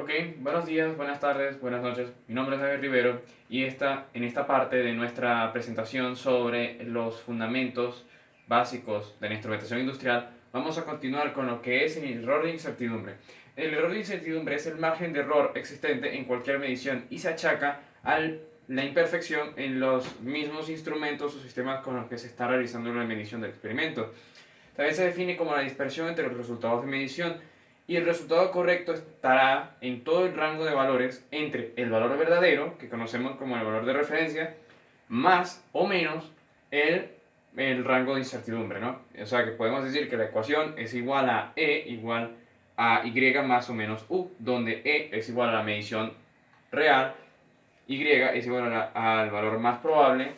Ok, buenos días, buenas tardes, buenas noches. Mi nombre es David Rivero y en esta parte de nuestra presentación sobre los fundamentos básicos de la instrumentación industrial, vamos a continuar con lo que es el error de incertidumbre. El error de incertidumbre es el margen de error existente en cualquier medición y se achaca a la imperfección en los mismos instrumentos o sistemas con los que se está realizando la medición del experimento. También se define como la dispersión entre los resultados de medición y el resultado correcto estará en todo el rango de valores entre el valor verdadero, que conocemos como el valor de referencia, más o menos el, el rango de incertidumbre, ¿no? O sea que podemos decir que la ecuación es igual a E igual a Y más o menos U, donde E es igual a la medición real, Y es igual al valor más probable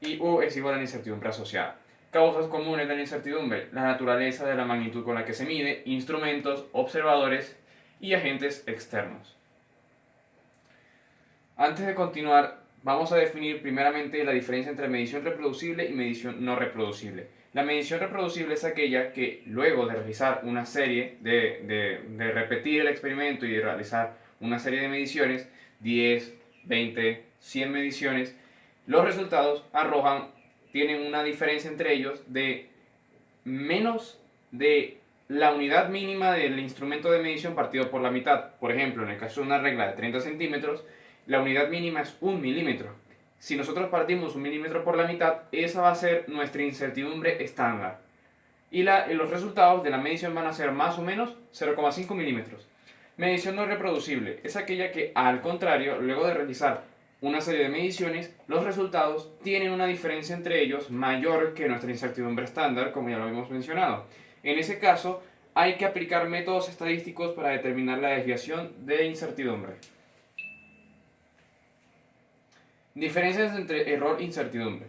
y U es igual a la incertidumbre asociada. Causas comunes de la incertidumbre: la naturaleza de la magnitud con la que se mide, instrumentos, observadores y agentes externos. Antes de continuar, vamos a definir primeramente la diferencia entre medición reproducible y medición no reproducible. La medición reproducible es aquella que luego de realizar una serie, de repetir el experimento y de realizar una serie de mediciones, 10, 20, 100 mediciones, los resultados tienen una diferencia entre ellos de menos de la unidad mínima del instrumento de medición partido por la mitad. Por ejemplo, en el caso de una regla de 30 centímetros, la unidad mínima es 1 milímetro. Si nosotros partimos 1 milímetro por la mitad, esa va a ser nuestra incertidumbre estándar. Y los resultados de la medición van a ser más o menos 0,5 milímetros. Medición no reproducible es aquella que, al contrario, luego de realizar una serie de mediciones, los resultados tienen una diferencia entre ellos mayor que nuestra incertidumbre estándar, como ya lo hemos mencionado. En ese caso, hay que aplicar métodos estadísticos para determinar la desviación de incertidumbre. Diferencias entre error e incertidumbre.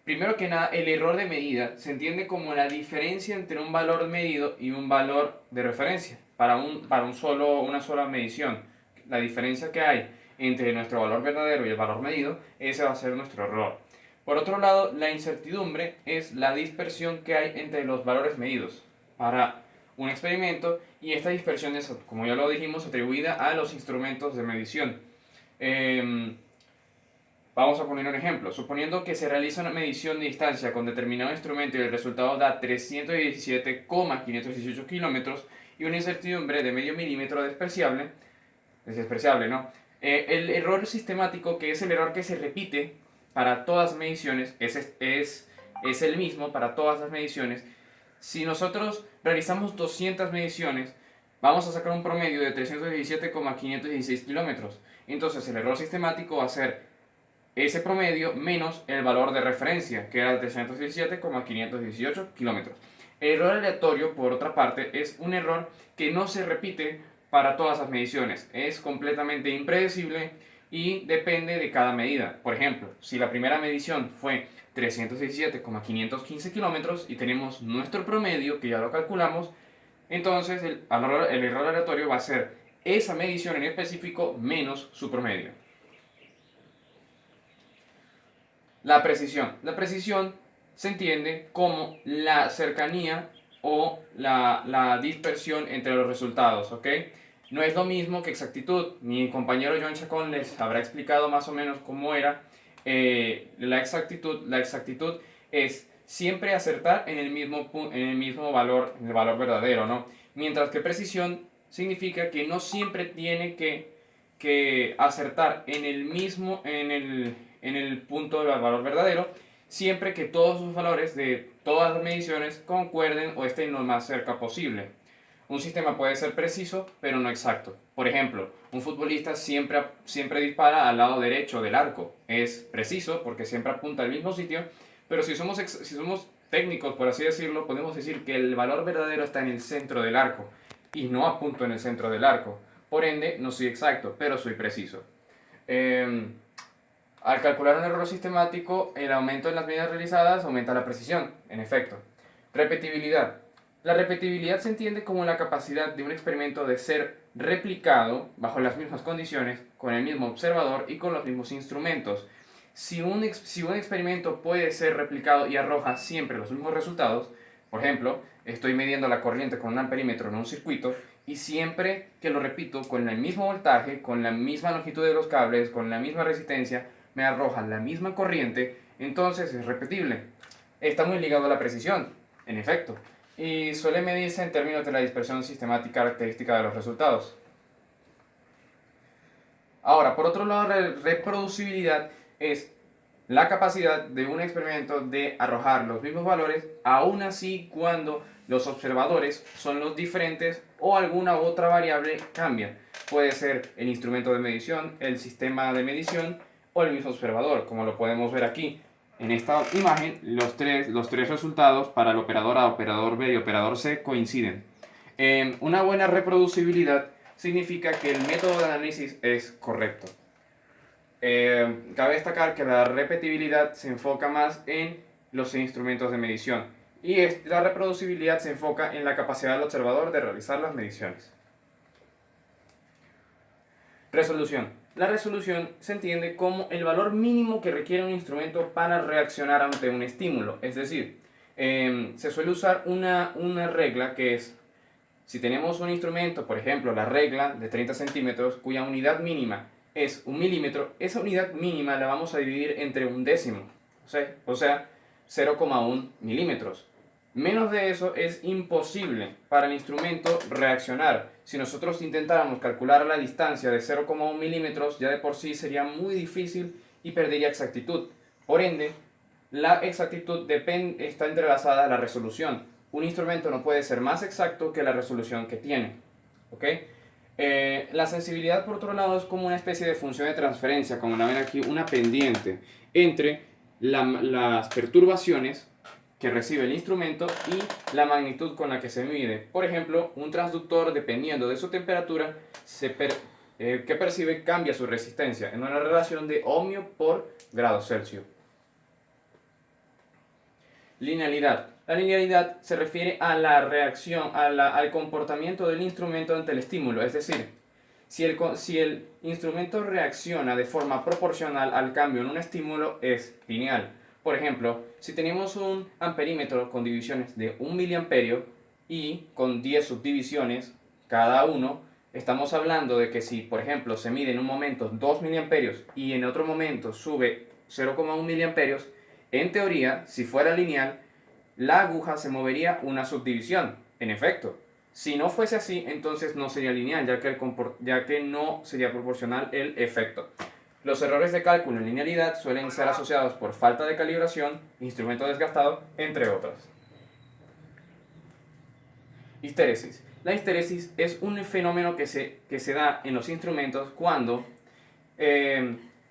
Primero que nada, el error de medida se entiende como la diferencia entre un valor medido y un valor de referencia una sola medición. La diferencia que hay entre nuestro valor verdadero y el valor medido, ese va a ser nuestro error. Por otro lado, la incertidumbre es la dispersión que hay entre los valores medidos para un experimento, y esta dispersión es, como ya lo dijimos, atribuida a los instrumentos de medición. Eh, Vamos a poner un ejemplo. Suponiendo que se realiza una medición de distancia con determinado instrumento y el resultado da 317,518 kilómetros y una incertidumbre de medio milímetro despreciable, ¿no? El error sistemático, que es el error que se repite para todas las mediciones, es el mismo para todas las mediciones. Si nosotros realizamos 200 mediciones, vamos a sacar un promedio de 317,516 kilómetros. Entonces el error sistemático va a ser ese promedio menos el valor de referencia, que era 317,518 kilómetros. El error aleatorio, por otra parte, es un error que no se repite para todas las mediciones. Es completamente impredecible y depende de cada medida. Por ejemplo, si la primera medición fue 317,515 kilómetros y tenemos nuestro promedio, que ya lo calculamos, entonces el error aleatorio va a ser esa medición en específico menos su promedio. La precisión. La precisión se entiende como la cercanía o la dispersión entre los resultados, ¿ok? No es lo mismo que exactitud. Mi compañero John Chacón les habrá explicado más o menos cómo era la exactitud. La exactitud es siempre acertar en el mismo valor, en el valor verdadero, ¿no? Mientras que precisión significa que no siempre tiene que acertar en el punto del valor verdadero, siempre que todos sus valores de todas las mediciones concuerden o estén lo más cerca posible. Un sistema puede ser preciso, pero no exacto. Por ejemplo, un futbolista siempre dispara al lado derecho del arco. Es preciso porque siempre apunta al mismo sitio, pero si somos técnicos, por así decirlo, podemos decir que el valor verdadero está en el centro del arco y no apunto en el centro del arco. Por ende, no soy exacto, pero soy preciso. Eh, Al calcular un error sistemático, el aumento en las medidas realizadas aumenta la precisión, en efecto. Repetibilidad. La repetibilidad se entiende como la capacidad de un experimento de ser replicado bajo las mismas condiciones, con el mismo observador y con los mismos instrumentos. Si un experimento puede ser replicado y arroja siempre los mismos resultados, por ejemplo, estoy midiendo la corriente con un amperímetro en un circuito y siempre que lo repito con el mismo voltaje, con la misma longitud de los cables, con la misma resistencia, me arroja la misma corriente, entonces es repetible. Está muy ligado a la precisión, en efecto, y suele medirse en términos de la dispersión sistemática característica de los resultados. Ahora, por otro lado, la reproducibilidad es la capacidad de un experimento de arrojar los mismos valores, aún así cuando los observadores son los diferentes o alguna otra variable cambia. Puede ser el instrumento de medición, el sistema de medición o el mismo observador, como lo podemos ver aquí. En esta imagen, los tres resultados para el operador A, operador B y operador C coinciden. Una buena reproducibilidad significa que el método de análisis es correcto. Cabe destacar que la repetibilidad se enfoca más en los instrumentos de medición y la reproducibilidad se enfoca en la capacidad del observador de realizar las mediciones. Resolución. La resolución se entiende como el valor mínimo que requiere un instrumento para reaccionar ante un estímulo. Es decir, se suele usar una regla que es, si tenemos un instrumento, por ejemplo, la regla de 30 centímetros, cuya unidad mínima es 1 milímetro, esa unidad mínima la vamos a dividir entre un décimo, o sea 0,1 milímetros. Menos de eso es imposible para el instrumento reaccionar. Si nosotros intentáramos calcular la distancia de 0,1 milímetros, ya de por sí sería muy difícil y perdería exactitud. Por ende, la exactitud está entrelazada a la resolución. Un instrumento no puede ser más exacto que la resolución que tiene. ¿Ok? La sensibilidad, por otro lado, es como una especie de función de transferencia, como la ven aquí, una pendiente entre las perturbaciones que recibe el instrumento y la magnitud con la que se mide. Por ejemplo, un transductor, dependiendo de su temperatura que percibe, cambia su resistencia en una relación de ohmio por grado Celsius. Linealidad. La linealidad se refiere a la reacción, al comportamiento del instrumento ante el estímulo, es decir, si el instrumento reacciona de forma proporcional al cambio en un estímulo, es lineal. Por ejemplo, si tenemos un amperímetro con divisiones de 1 miliamperio y con 10 subdivisiones cada uno, estamos hablando de que si, por ejemplo, se mide en un momento 2 miliamperios y en otro momento sube 0,1 miliamperios, en teoría, si fuera lineal, la aguja se movería una subdivisión. En efecto, si no fuese así, entonces no sería lineal, ya que no sería proporcional el efecto. Los errores de cálculo en linealidad suelen ser asociados por falta de calibración, instrumento desgastado, entre otras. Histéresis. La histéresis es un fenómeno que se da en los instrumentos cuando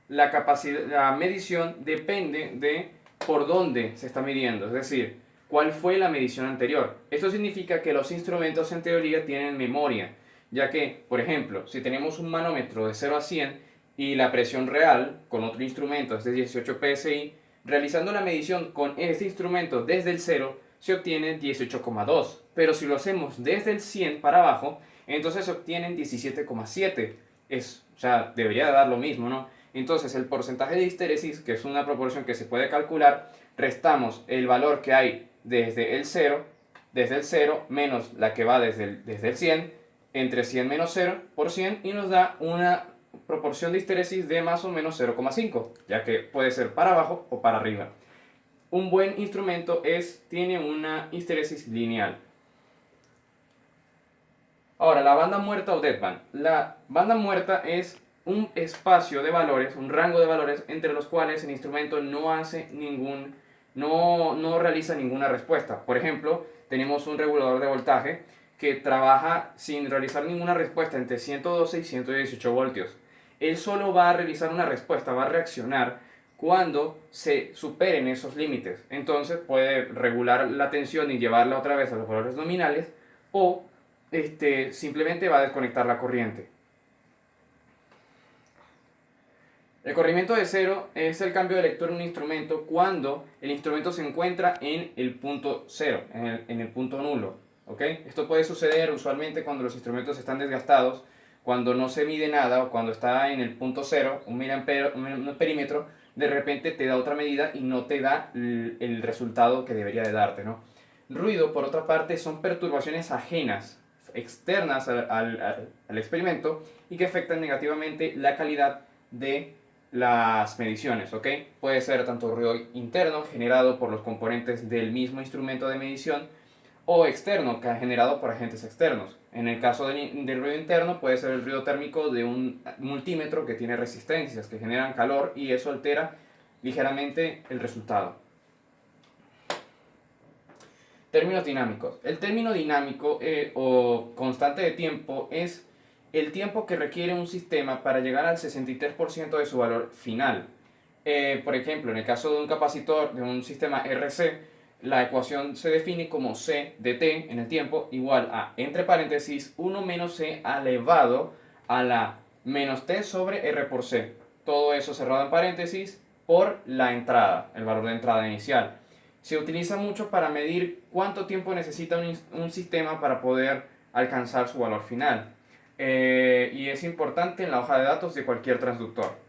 la medición depende de por dónde se está midiendo, es decir, cuál fue la medición anterior. Esto significa que los instrumentos en teoría tienen memoria, ya que, por ejemplo, si tenemos un manómetro de 0 a 100 y la presión real con otro instrumento es de 18 psi, realizando la medición con este instrumento desde el 0 se obtiene 18,2, pero si lo hacemos desde el 100 para abajo, entonces se obtienen 17,7. O sea, debería dar lo mismo, ¿no? Entonces el porcentaje de histéresis, que es una proporción que se puede calcular, restamos el valor que hay desde el 0 menos la que va desde el 100, entre 100 menos 0 por 100, y nos da una proporción de histéresis de más o menos 0,5, ya que puede ser para abajo o para arriba. Un buen instrumento tiene una histéresis lineal. Ahora, la banda muerta o deadband. La banda muerta es un espacio de valores, un rango de valores entre los cuales el instrumento no realiza ninguna respuesta. Por ejemplo, tenemos un regulador de voltaje que trabaja sin realizar ninguna respuesta entre 112 y 118 voltios. Él solo va a realizar una respuesta, va a reaccionar cuando se superen esos límites. Entonces puede regular la tensión y llevarla otra vez a los valores nominales, o simplemente va a desconectar la corriente. El corrimiento de cero es el cambio de lectura en un instrumento cuando el instrumento se encuentra en el punto cero, en el punto nulo. ¿Okay? Esto puede suceder usualmente cuando los instrumentos están desgastados, cuando no se mide nada o cuando está en el punto cero, un perímetro, de repente te da otra medida y no te da el resultado que debería de darte, ¿no? Ruido, por otra parte, son perturbaciones ajenas externas al experimento y que afectan negativamente la calidad de las mediciones, ¿ok? Puede ser tanto ruido interno generado por los componentes del mismo instrumento de medición o externo, que ha generado por agentes externos. En el caso del ruido interno puede ser el ruido térmico de un multímetro que tiene resistencias que generan calor y eso altera ligeramente el resultado. Términos dinámicos. El término dinámico o constante de tiempo es el tiempo que requiere un sistema para llegar al 63% de su valor final. Por ejemplo, en el caso de un capacitor de un sistema RC, la ecuación se define como C de t en el tiempo igual a, entre paréntesis, 1 menos C elevado a la menos t sobre R por C. Todo eso cerrado en paréntesis por la entrada, el valor de entrada inicial. Se utiliza mucho para medir cuánto tiempo necesita un sistema para poder alcanzar su valor final. Y es importante en la hoja de datos de cualquier transductor.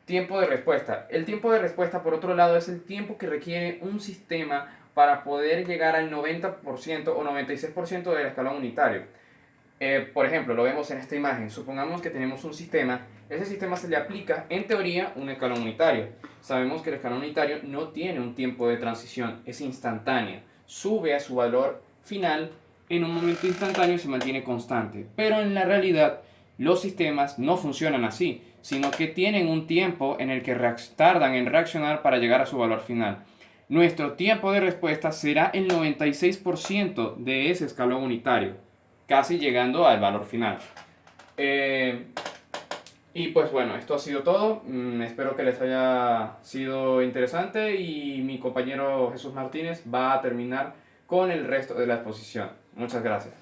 Tiempo de respuesta. El tiempo de respuesta, por otro lado, es el tiempo que requiere un sistema para poder llegar al 90% o 96% del escalón unitario. Por ejemplo, lo vemos en esta imagen. Supongamos que tenemos un sistema. Ese sistema se le aplica, en teoría, un escalón unitario. Sabemos que el escalón unitario no tiene un tiempo de transición, es instantáneo. Sube a su valor final en un momento instantáneo y se mantiene constante. Pero en la realidad, los sistemas no funcionan así, sino que tienen un tiempo en el que tardan en reaccionar para llegar a su valor final. Nuestro tiempo de respuesta será el 96% de ese escalón unitario, casi llegando al valor final. Y pues bueno, esto ha sido todo. Espero que les haya sido interesante y mi compañero Jesús Martínez va a terminar con el resto de la exposición. Muchas gracias.